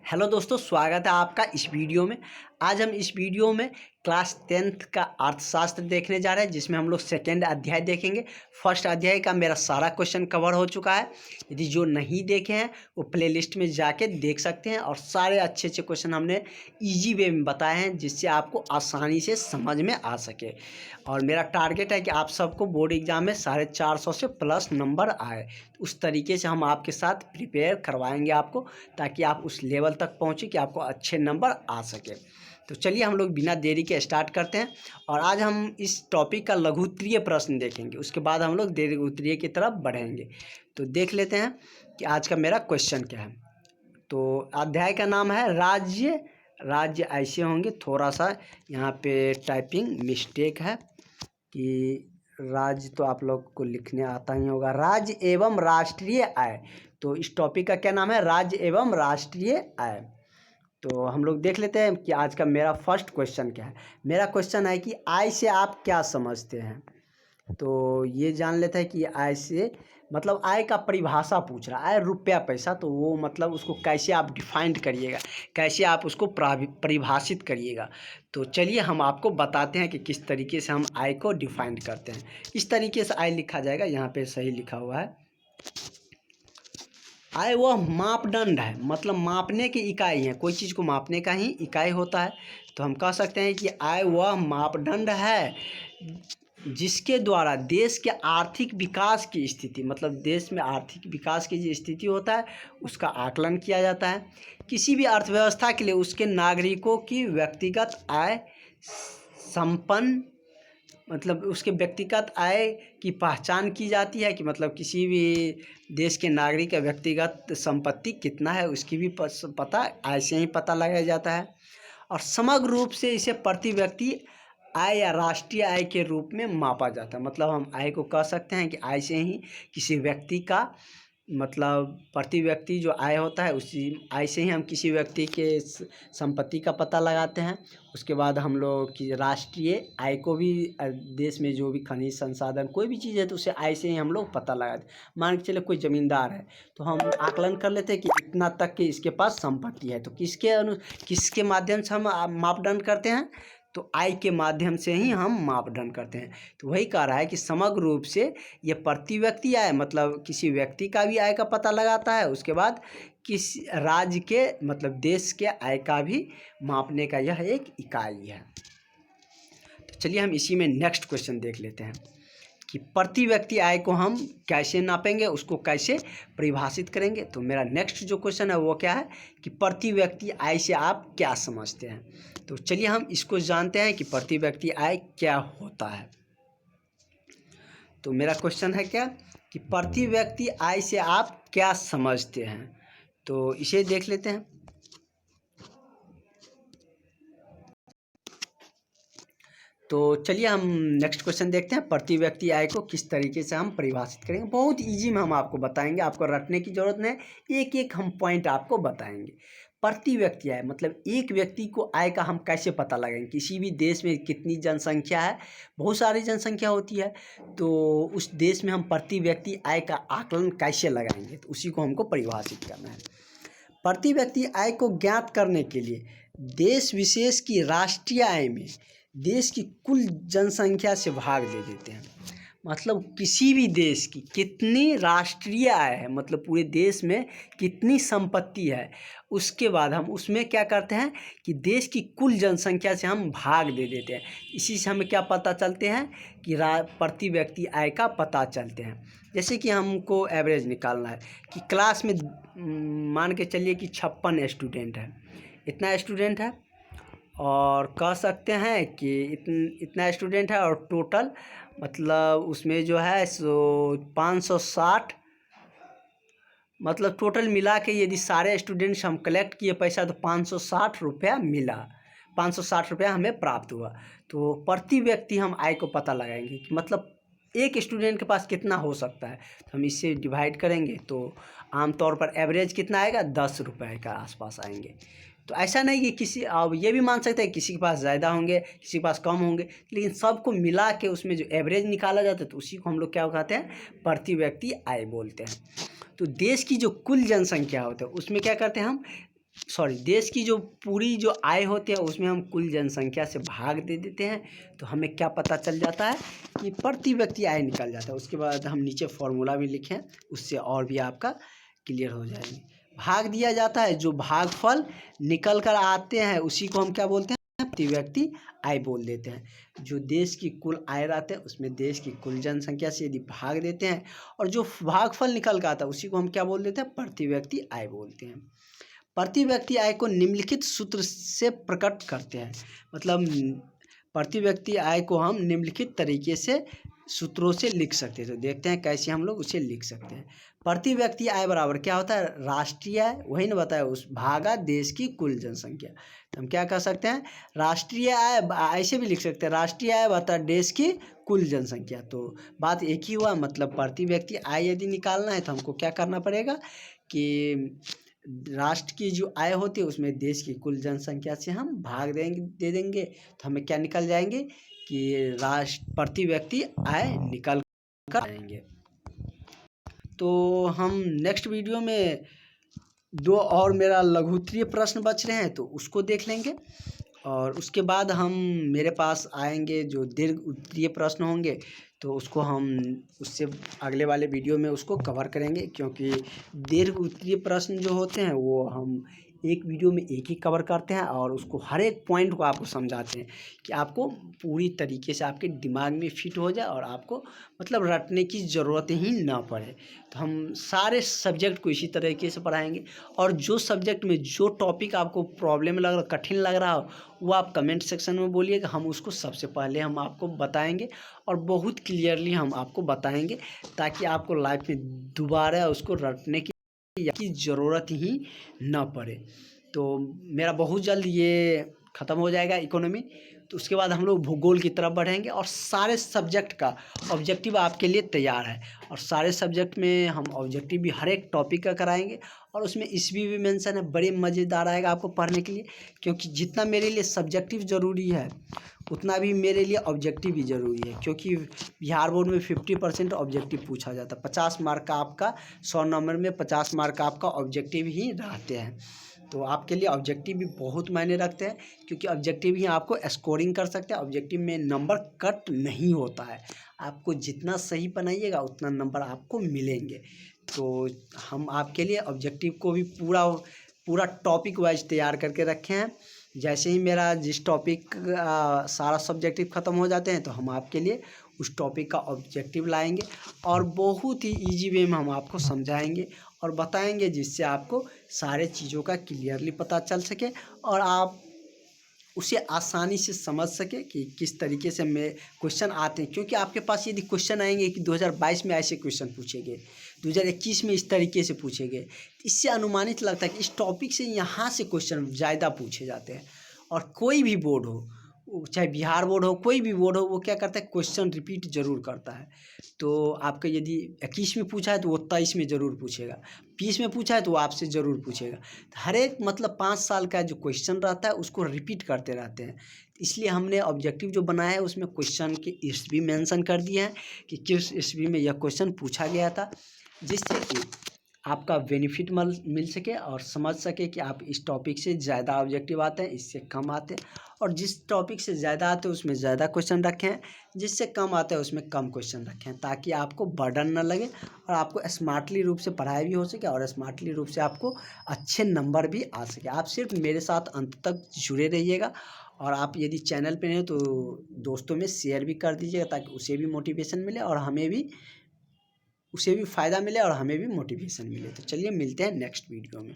Hello दोस्तों, स्वागत है आपका इस वीडियो में। आज हम इस वीडियो में क्लास 10th का अर्थशास्त्र देखने जा रहे हैं, जिसमें हम लोग सेकेंड अध्याय देखेंगे। फर्स्ट अध्याय का मेरा सारा क्वेश्चन कवर हो चुका है। यदि जो नहीं देखे हैं वो प्लेलिस्ट में जाके देख सकते हैं, और सारे अच्छे अच्छे क्वेश्चन हमने इजी वे में बताए हैं, जिससे आपको आसानी से समझ में आ सके। और मेरा टारगेट है कि आप सबको बोर्ड एग्जाम में 450 से प्लस नंबर आए। उस तरीके से हम आपके साथ प्रिपेयर करवाएंगे आपको, ताकि आप उस लेवल तक पहुँचे कि आपको अच्छे नंबर आ सके। तो चलिए हम लोग बिना देरी के स्टार्ट करते हैं। और आज हम इस टॉपिक का लघुत्तरीय प्रश्न देखेंगे, उसके बाद हम लोग दीर्घोत्तरीय की तरफ बढ़ेंगे। तो देख लेते हैं कि आज का मेरा क्वेश्चन क्या है। तो अध्याय का नाम है राज्य। राज्य ऐसे होंगे, थोड़ा सा यहाँ पे टाइपिंग मिस्टेक है कि राज्य तो आप लोग को लिखने आता ही होगा। राज्य एवं राष्ट्रीय आय। तो इस टॉपिक का क्या नाम है? राज्य एवं राष्ट्रीय आय। तो हम लोग देख लेते हैं कि आज का मेरा फर्स्ट क्वेश्चन क्या है। मेरा क्वेश्चन है कि आय से आप क्या समझते हैं। तो ये जान लेते हैं कि आय से मतलब आय का परिभाषा पूछ रहा है। आय रुपया पैसा, तो वो मतलब उसको कैसे आप डिफाइंड करिएगा, कैसे आप उसको परिभाषित करिएगा। तो चलिए हम आपको बताते हैं कि किस तरीके से हम आय को डिफाइंड करते हैं। इस तरीके से आय लिखा जाएगा, यहाँ पे सही लिखा हुआ है। आय वह मापदंड है, मतलब मापने की इकाई है। कोई चीज़ को मापने का ही इकाई होता है। तो हम कह सकते हैं कि आय वह मापदंड है जिसके द्वारा देश के आर्थिक विकास की स्थिति, मतलब देश में आर्थिक विकास की जो स्थिति होता है उसका आकलन किया जाता है। किसी भी अर्थव्यवस्था के लिए उसके नागरिकों की व्यक्तिगत आय संपन्न, मतलब उसके व्यक्तिगत आय की पहचान की जाती है कि मतलब किसी भी देश के नागरिक का व्यक्तिगत संपत्ति कितना है, उसकी भी पता आय से ही पता लगाया जाता है। और समग्र रूप से इसे प्रति व्यक्ति आय या राष्ट्रीय आय के रूप में मापा जाता है। मतलब हम आय को कह सकते हैं कि आय से ही किसी व्यक्ति का, मतलब प्रति व्यक्ति जो आय होता है उसी आय से ही हम किसी व्यक्ति के संपत्ति का पता लगाते हैं। उसके बाद हम लोग की राष्ट्रीय आय को भी, देश में जो भी खनिज संसाधन कोई भी चीज़ है तो उसे आय से ही हम लोग पता लगाते हैं। मान के चले कोई ज़मींदार है तो हम आकलन कर लेते हैं कि इतना तक की इसके पास संपत्ति है। तो किसके माध्यम से हम मापदंड करते हैं? तो आय के माध्यम से ही हम मापदंड करते हैं। तो वही कह रहा है कि समग्र रूप से ये प्रति व्यक्ति आय, मतलब किसी व्यक्ति का भी आय का पता लगाता है। उसके बाद किस राज्य के, मतलब देश के आय का भी मापने का यह एक इकाई है। तो चलिए हम इसी में नेक्स्ट क्वेश्चन देख लेते हैं कि प्रति व्यक्ति आय को हम कैसे नापेंगे, उसको कैसे परिभाषित करेंगे। तो मेरा नेक्स्ट जो क्वेश्चन है वो क्या है कि प्रति व्यक्ति आय से आप क्या समझते हैं। तो चलिए हम इसको जानते हैं कि प्रति व्यक्ति आय क्या होता है। तो मेरा क्वेश्चन है क्या कि प्रति व्यक्ति आय से आप क्या समझते हैं। तो इसे देख लेते हैं। तो चलिए हम नेक्स्ट क्वेश्चन देखते हैं, प्रति व्यक्ति आय को किस तरीके से हम परिभाषित करेंगे। बहुत इजी में हम आपको बताएंगे, आपको रटने की ज़रूरत नहीं, एक एक हम पॉइंट आपको बताएंगे। प्रति व्यक्ति आय मतलब एक व्यक्ति को आय का हम कैसे पता लगाएंगे। किसी भी देश में कितनी जनसंख्या है, बहुत सारी जनसंख्या होती है, तो उस देश में हम प्रति व्यक्ति आय का आकलन कैसे लगाएंगे, तो उसी को हमको परिभाषित करना है। प्रति व्यक्ति आय को ज्ञात करने के लिए देश विशेष की राष्ट्रीय आय में देश की कुल जनसंख्या से भाग दे देते हैं। मतलब किसी भी देश की कितनी राष्ट्रीय आय है, मतलब पूरे देश में कितनी संपत्ति है, उसके बाद हम उसमें क्या करते हैं कि देश की कुल जनसंख्या से हम भाग दे देते हैं। इसी से हमें क्या पता चलते हैं कि प्रति व्यक्ति आय का पता चलते हैं। जैसे कि हमको एवरेज निकालना है कि क्लास में मान के चलिए कि 56 स्टूडेंट है, इतना स्टूडेंट है, और कह सकते हैं कि इतना स्टूडेंट है, और टोटल मतलब उसमें जो है सो 560, मतलब टोटल मिला के यदि सारे स्टूडेंट्स हम कलेक्ट किए पैसा तो 560 रुपया मिला, 560 रुपया हमें प्राप्त हुआ। तो प्रति व्यक्ति हम आय को पता लगाएंगे कि मतलब एक स्टूडेंट के पास कितना हो सकता है। तो हम इससे डिवाइड करेंगे तो आमतौर पर एवरेज कितना आएगा, 10 रुपये का आसपास आएंगे। तो ऐसा नहीं कि किसी, अब ये भी मान सकते हैं किसी के पास ज़्यादा होंगे, किसी के पास कम होंगे, लेकिन सबको मिला के उसमें जो एवरेज निकाला जाता है तो उसी को हम लोग क्या कहते हैं, प्रति व्यक्ति आय बोलते हैं। तो देश की जो कुल जनसंख्या होती है उसमें क्या करते हैं हम, देश की जो पूरी जो आय होती है उसमें हम कुल जनसंख्या से भाग दे देते हैं, तो हमें क्या पता चल जाता है कि प्रति व्यक्ति आय निकल जाता है। उसके बाद हम नीचे फॉर्मूला भी लिखें, उससे और भी आपका क्लियर हो जाएगी। भाग दिया जाता है, जो भागफल निकल कर आते हैं उसी को हम क्या बोलते हैं, प्रति व्यक्ति आय बोल देते हैं। जो देश की कुल आय रहते हैं उसमें देश की कुल जनसंख्या से यदि भाग देते हैं और जो भागफल निकल कर आता है उसी को हम क्या बोल देते हैं, प्रति व्यक्ति आय बोलते हैं। प्रति व्यक्ति आय को निम्नलिखित सूत्र से प्रकट करते हैं, मतलब प्रति व्यक्ति आय को हम निम्नलिखित तरीके से सूत्रों से लिख सकते हैं। तो देखते हैं कैसे हम लोग उसे लिख सकते हैं। प्रति व्यक्ति आय बराबर क्या होता है, राष्ट्रीय आय, वही ना बताया, उस भागा देश की कुल जनसंख्या। तो हम क्या कर सकते हैं, राष्ट्रीय आय ऐसे भी लिख सकते हैं, राष्ट्रीय आय बता देश की कुल जनसंख्या। तो बात एक ही हुआ, मतलब प्रति व्यक्ति आय यदि निकालना है तो हमको क्या करना पड़ेगा कि राष्ट्र की जो आय होती है उसमें देश की कुल जनसंख्या से हम भाग दे देंगे, तो हमें क्या निकल जाएंगे कि राष्ट्र प्रति व्यक्ति आय निकल कर आएंगे। तो हम नेक्स्ट वीडियो में 2 और मेरा लघुत्तरीय प्रश्न बच रहे हैं तो उसको देख लेंगे, और उसके बाद हम मेरे पास आएंगे जो दीर्घ उत्तरीय प्रश्न होंगे, तो उसको हम उससे अगले वाले वीडियो में उसको कवर करेंगे, क्योंकि दीर्घ उत्तरीय प्रश्न जो होते हैं वो हम एक वीडियो में एक ही कवर करते हैं और उसको हर एक पॉइंट को आपको समझाते हैं कि आपको पूरी तरीके से आपके दिमाग में फिट हो जाए और आपको मतलब रटने की ज़रूरत ही ना पड़े। तो हम सारे सब्जेक्ट को इसी तरीके से पढ़ाएंगे, और जो सब्जेक्ट में जो टॉपिक आपको प्रॉब्लम लग रहा, कठिन लग रहा हो, वो आप कमेंट सेक्शन में बोलिएगा, हम उसको सबसे पहले हम आपको बताएंगे और बहुत क्लियरली हम आपको बताएंगे, ताकि आपको लाइफ में दोबारा उसको रटने की ज़रूरत ही ना पड़े। तो मेरा बहुत जल्द ये ख़त्म हो जाएगा इकोनॉमी, तो उसके बाद हम लोग भूगोल की तरफ बढ़ेंगे और सारे सब्जेक्ट का ऑब्जेक्टिव आपके लिए तैयार है, और सारे सब्जेक्ट में हम ऑब्जेक्टिव भी हर एक टॉपिक का कराएंगे, और उसमें इसमें भी मेंशन है, बड़े मज़ेदार आएगा आपको पढ़ने के लिए, क्योंकि जितना मेरे लिए सब्जेक्टिव ज़रूरी है उतना भी मेरे लिए ऑब्जेक्टिव भी ज़रूरी है, क्योंकि बिहार बोर्ड में 50% ऑब्जेक्टिव पूछा जाता है। 50 मार्क का आपका 100 नंबर में 50 मार्क का आपका ऑब्जेक्टिव ही रहते हैं। तो आपके लिए ऑब्जेक्टिव भी बहुत मायने रखते हैं, क्योंकि ऑब्जेक्टिव ही आपको स्कोरिंग कर सकते हैं। ऑब्जेक्टिव में नंबर कट नहीं होता है, आपको जितना सही बनाइएगा उतना नंबर आपको मिलेंगे। तो हम आपके लिए ऑब्जेक्टिव को भी पूरा टॉपिक वाइज तैयार करके रखे हैं। जैसे ही मेरा जिस टॉपिक सारा सब्जेक्टिव ख़त्म हो जाते हैं तो हम आपके लिए उस टॉपिक का ऑब्जेक्टिव लाएंगे, और बहुत ही इजी वे में हम आपको समझाएंगे और बताएंगे, जिससे आपको सारे चीज़ों का क्लियरली पता चल सके और आप उसे आसानी से समझ सके कि किस तरीके से में क्वेश्चन आते हैं। क्योंकि आपके पास यदि क्वेश्चन आएंगे कि 2022 में ऐसे क्वेश्चन पूछे गए, 2021 में इस तरीके से पूछे गए, इससे अनुमानित लगता है कि इस टॉपिक से यहाँ से क्वेश्चन ज़्यादा पूछे जाते हैं। और कोई भी बोर्ड हो, चाहे बिहार बोर्ड हो, कोई भी बोर्ड हो, वो क्या करता है, क्वेश्चन रिपीट ज़रूर करता है। तो आपका यदि 21 में पूछा है तो वो 23 में ज़रूर पूछेगा, 20 में पूछा है तो वो आपसे ज़रूर पूछेगा। हर एक मतलब 5 साल का जो क्वेश्चन रहता है उसको रिपीट करते रहते हैं। इसलिए हमने ऑब्जेक्टिव जो बनाया है उसमें क्वेश्चन की ईस्वी मेंशन कर दिया है कि किस ईस्वी में यह क्वेश्चन पूछा गया था, जिससे कि आपका बेनिफिट मिल सके और समझ सके कि आप इस टॉपिक से ज़्यादा ऑब्जेक्टिव आते हैं, इससे कम आते हैं, और जिस टॉपिक से ज़्यादा आते हैं उसमें ज़्यादा क्वेश्चन रखें, जिससे कम आते हैं उसमें कम क्वेश्चन रखें, ताकि आपको बर्डन ना लगे और आपको स्मार्टली रूप से पढ़ाई भी हो सके और स्मार्टली रूप से आपको अच्छे नंबर भी आ सके। आप सिर्फ मेरे साथ अंत तक जुड़े रहिएगा, और आप यदि चैनल पे हैं तो दोस्तों में शेयर भी कर दीजिएगा, ताकि उसे भी मोटिवेशन मिले और हमें भी फ़ायदा मिले और हमें भी मोटिवेशन मिले। तो चलिए मिलते हैं नेक्स्ट वीडियो में।